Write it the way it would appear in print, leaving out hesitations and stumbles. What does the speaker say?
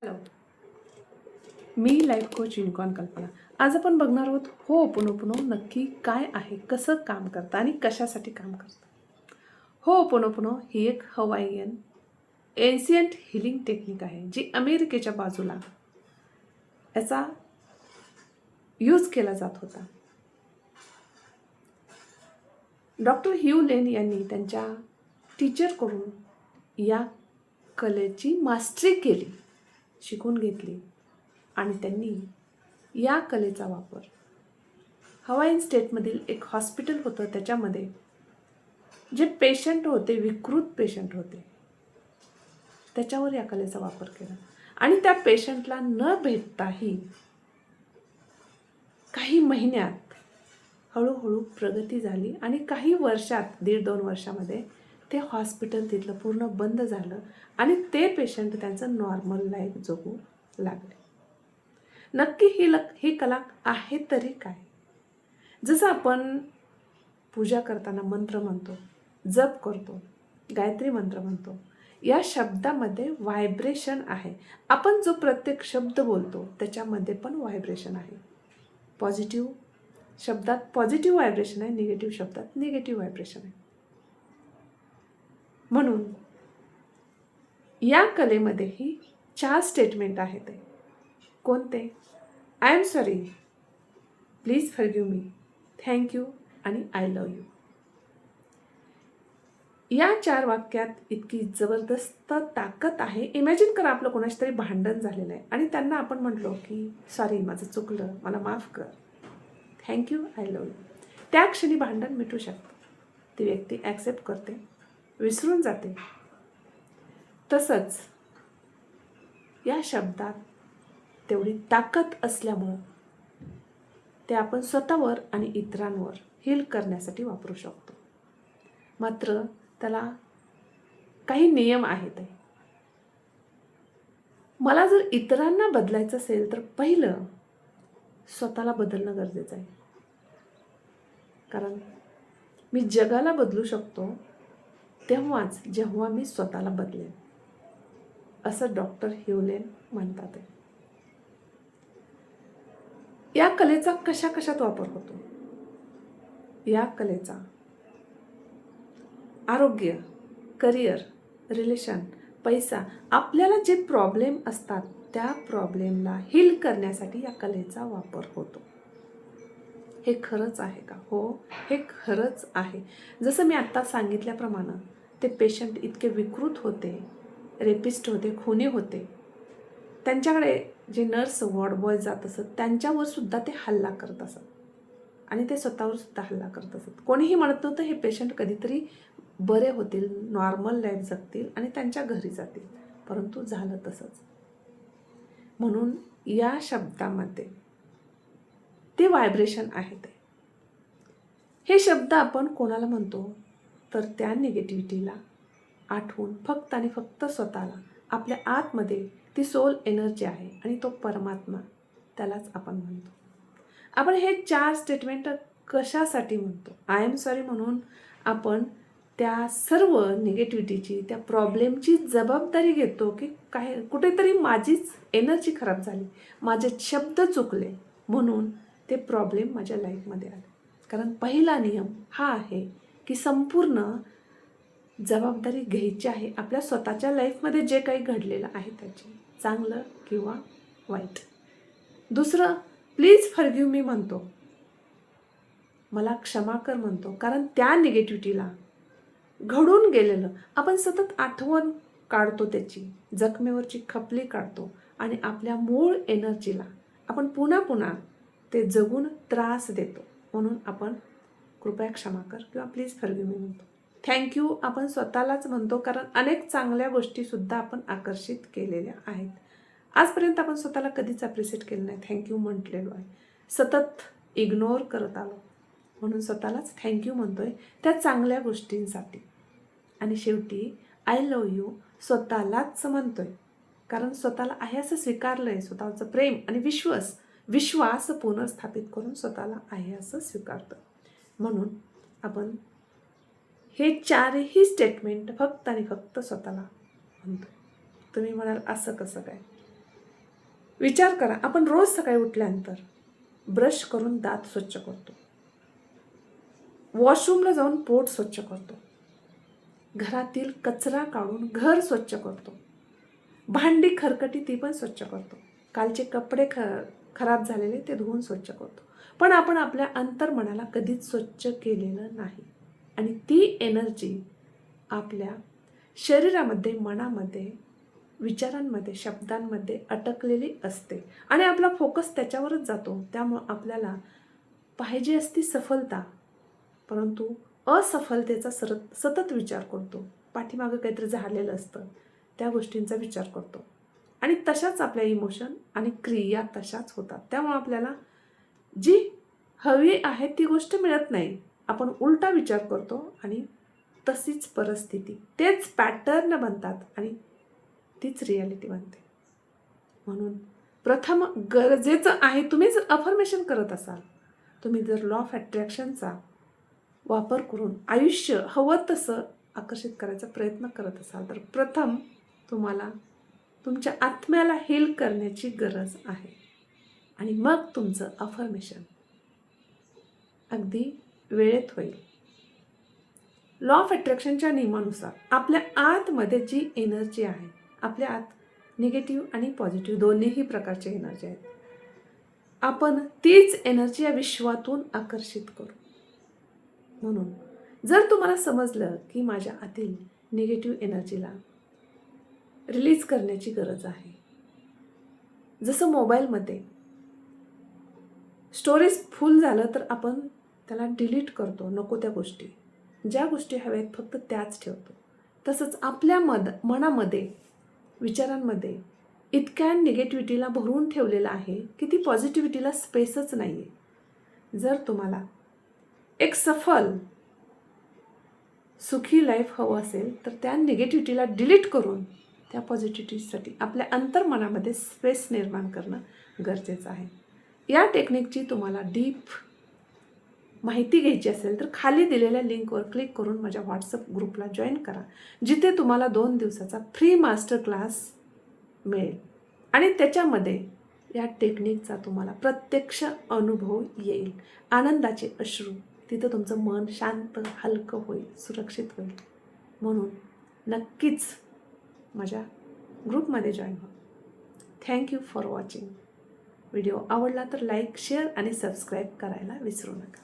Hello, मी life coach unicorn कल्पना. आज आपण बघणार आहोत होओपोनोपोनो नक्की काय आहे, कसं काम करतं आणि कशासाठी काम करतं. होओपोनोपोनो ही एक हवाईयन एन्शियंट हिलिंग टेक्निक आहे, जी अमेरिकेच्या बाजूला याचा यूज केला जात होता. डॉक्टर ह्यू लेन यांनी त्यांच्या टीचरकडून या कलेची मास्टरी केली, शिकून घेतली आणि त्यांनी या कलेचा वापर हवाईन स्टेटमधील एक हॉस्पिटल होतं, त्याच्यामध्ये जे पेशंट होते, विकृत पेशंट होते, त्याच्यावर या कलेचा वापर केला आणि त्या पेशंटला न भेटताही काही महिन्यात हळूहळू प्रगती झाली आणि काही वर्षात 1.5-2 वर्षामध्ये ते हॉस्पिटल तिथलं पूर्ण बंद झालं आणि ते पेशंट त्यांचं नॉर्मल लाईफ जगू लागले. नक्की ही कला आहे तरी काय? जसं आपण पूजा करताना मंत्र म्हणतो, जप करतो, गायत्री मंत्र म्हणतो, या शब्दामध्ये व्हायब्रेशन आहे. आपण जो प्रत्येक शब्द बोलतो त्याच्यामध्ये पण व्हायब्रेशन आहे. पॉझिटिव्ह शब्दात पॉझिटिव्ह व्हायब्रेशन आहे, निगेटिव्ह शब्दात निगेटिव्ह व्हायब्रेशन आहे. म्हणून या कलेमध्येही 4 स्टेटमेंट आहेत. कोणते? I am sorry, please forgive me, thank you आणि आय लव्ह यू. या 4 वाक्यात इतकी जबरदस्त ताकद आहे. इमॅजिन करा, आपलं कोणाशी तरी भांडण झालेलं आहे आणि त्यांना आपण म्हटलो की सॉरी, माझं चुकलं, मला माफ कर, थँक्यू, आय लव्ह यू. त्या क्षणी भांडण मिटू शकतं. ती व्यक्ती ॲक्सेप्ट करते, विसरून जाते. तसंच या शब्दात तेवढी ताकद असल्यामुळं ते आपण स्वतःवर आणि इतरांवर हील करण्यासाठी वापरू शकतो. मात्र त्याला काही नियम आहेत. मला जर इतरांना बदलायचं असेल तर पहिलं स्वतःला बदलणं गरजेचं आहे. कारण मी जगाला बदलू शकतो तेव्हाच जेव्हा मी स्वतःला बदलेन, असं डॉक्टर ह्यू लेन म्हणतात. या कलेचा कशा कशात वापर होतो? या कलेचा आरोग्य, करिअर, रिलेशन, पैसा, आपल्याला जे प्रॉब्लेम असतात त्या प्रॉब्लेमला हील करण्यासाठी या कलेचा वापर होतो. हे खरंच आहे का? हो, हे खरंच आहे. जसं मी आत्ता सांगितल्याप्रमाणे ते पेशंट इतके विकृत होते, रेपिस्ट होते, खुनी होते. त्यांच्याकडे जे नर्स, वॉर्ड बॉय जात असत त्यांच्यावर सुद्धा ते हल्ला करत असत आणि ते स्वतःवर सुद्धा हल्ला करत असत. कोणीही म्हणत नव्हतं हे पेशंट कधीतरी बरे होतील, नॉर्मल लाईफ जगतील आणि त्यांच्या घरी जातील, परंतु झालं तसंच. म्हणून या शब्दामध्ये ते व्हायब्रेशन आहेत. हे शब्द आपण कोणाला म्हणतो तर त्या निगेटिव्हिटीला आठवून फक्त आणि फक्त स्वतःला, आपल्या आतमध्ये ती सोल एनर्जी आहे आणि तो परमात्मा, त्यालाच आपण म्हणतो. आपण हे 4 स्टेटमेंट कशासाठी म्हणतो? आय एम सॉरी म्हणून आपण त्या सर्व निगेटिव्हिटीची, त्या प्रॉब्लेमची जबाबदारी घेतो की काय कुठेतरी माझीच एनर्जी खराब झाली, माझे शब्द चुकले म्हणून ते प्रॉब्लेम माझ्या लाईफमध्ये आले. कारण पहिला नियम हा आहे की संपूर्ण जबाबदारी घ्यायची आहे आपल्या स्वतःच्या लाईफमध्ये जे काही घडलेलं आहे त्याची, चांगलं किंवा वाईट. दुसरं, प्लीज फॉरगिव्ह मी म्हणतो, मला क्षमा कर म्हणतो. कारण त्या निगेटिव्हिटीला घडून गेलेलं आपण सतत आठवण काढतो, त्याची जखमेवरची खपली काढतो आणि आपल्या मूळ एनर्जीला आपण पुन्हा पुन्हा ते जगून त्रास देतो. म्हणून आपण कृपया क्षमा कर किंवा प्लीज फॉरगिव्ह मी म्हणतो. थँक्यू आपण स्वतःलाच म्हणतो, कारण अनेक चांगल्या गोष्टीसुद्धा आपण आकर्षित केलेल्या आहेत. आजपर्यंत आपण स्वतःला कधीच अप्रिशिएट केलं नाही, थँक्यू म्हटलेलो आहे, सतत इग्नोर करत आलो, म्हणून स्वतःलाच थँक्यू म्हणतोय त्या चांगल्या गोष्टींसाठी. आणि शेवटी आय लव्ह यू स्वतःलाच म्हणतोय, कारण स्वतःला आहे असं स्वीकारलं आहे. स्वतःचं प्रेम आणि विश्वास पुनर्स्थापित करून स्वतःला आहे असं स्वीकारतं. म्हणून आपण हे 4ही स्टेटमेंट फक्त आणि फक्त स्वतःला म्हणतो. तुम्ही म्हणाल असं कसं काय? विचार करा, आपण रोज सकाळी उठल्यानंतर ब्रश करून दात स्वच्छ करतो, वॉशरूमला जाऊन पोट स्वच्छ करतो, घरातील कचरा काढून घर स्वच्छ करतो, भांडी खरकटी ती पण स्वच्छ करतो, कालचे कपडे खराब झालेले ते धुवून स्वच्छ करतो. पण आपण आपल्या अंतर्मनाला कधीच स्वच्छ केलेलं नाही. आणि ती एनर्जी आपल्या शरीरामध्ये, मनामध्ये, विचारांमध्ये, शब्दांमध्ये अटकलेली असते आणि आपला फोकस त्याच्यावरच जातो. त्यामुळं आपल्याला पाहिजे असती सफलता, परंतु असफलतेचा सतत विचार करतो. पाठीमागं काहीतरी झालेलं असतं, त्या गोष्टींचा विचार करतो आणि तशाच आपल्या इमोशन आणि क्रिया तशाच होतात. त्यामुळे आपल्याला जी हवी आहे ती गोष्ट मिळत नाही. आपण उलटा विचार करतो आणि तशीच परिस्थिती, तेच पॅटर्न बनतात आणि तीच रियालिटी बनते. म्हणून प्रथम गरजेचं आहे, तुम्ही जर अफर्मेशन करत असाल, तुम्ही जर लॉ ऑफ अट्रॅक्शनचा वापर करून आयुष्य हवं तसं आकर्षित करायचा प्रयत्न करत असाल, तर प्रथम तुम्हाला तुमच्या आत्म्याला हील करण्याची गरज आहे आणि मग तुमचं अफर्मेशन अगदी वेळेत होईल. लॉ ऑफ अट्रॅक्शनच्या नियमानुसार आपल्या आतमध्ये जी एनर्जी आहे, आपल्या आत निगेटिव्ह आणि पॉझिटिव्ह दोन्हीही प्रकारचे एनर्जी आहेत, आपण तीच एनर्जी या विश्वातून आकर्षित करू. म्हणून जर तुम्हाला समजलं की माझ्या आतील निगेटिव्ह एनर्जीला रिलीज करण्याची गरज आहे, जसं मोबाईलमध्ये स्टोरेज फुल झालं तर आपण त्याला डिलीट करतो, नको त्या गोष्टी, ज्या गोष्टी हव्यात फक्त त्याच ठेवतो. तसंच आपल्या मनामध्ये, विचारांमध्ये इतक्या निगेटिव्हिटीला भरून ठेवलेलं आहे की ती पॉझिटिव्हिटीला स्पेसच नाही आहे. जर तुम्हाला एक सफल सुखी लाईफ हवं असेल तर त्या निगेटिव्हिटीला डिलीट करून त्या पॉझिटिव्हिटीसाठी आपल्या अंतर्मनामध्ये स्पेस निर्माण करणं गरजेचं आहे. या टेक्निकची तुम्हाला डीप माहिती घ्यायची असेल तर खाली दिलेल्या लिंकवर क्लिक करून माझ्या व्हॉट्सअप ग्रुपला जॉईन करा, जिथे तुम्हाला 2 दिवसाचा फ्री मास्टर क्लास मिळेल आणि त्याच्यामध्ये या टेक्निकचा तुम्हाला प्रत्यक्ष अनुभव येईल. आनंदाचे अश्रू, तिथं तुमचं मन शांत, हलकं होईल, सुरक्षित होईल. म्हणून नक्कीच माझ्या ग्रुपमध्ये जॉईन व्हा. Thank you for watching. व्हिडिओ आवडला तर लाईक, शेअर आणि सबस्क्राईब करायला विसरू नका.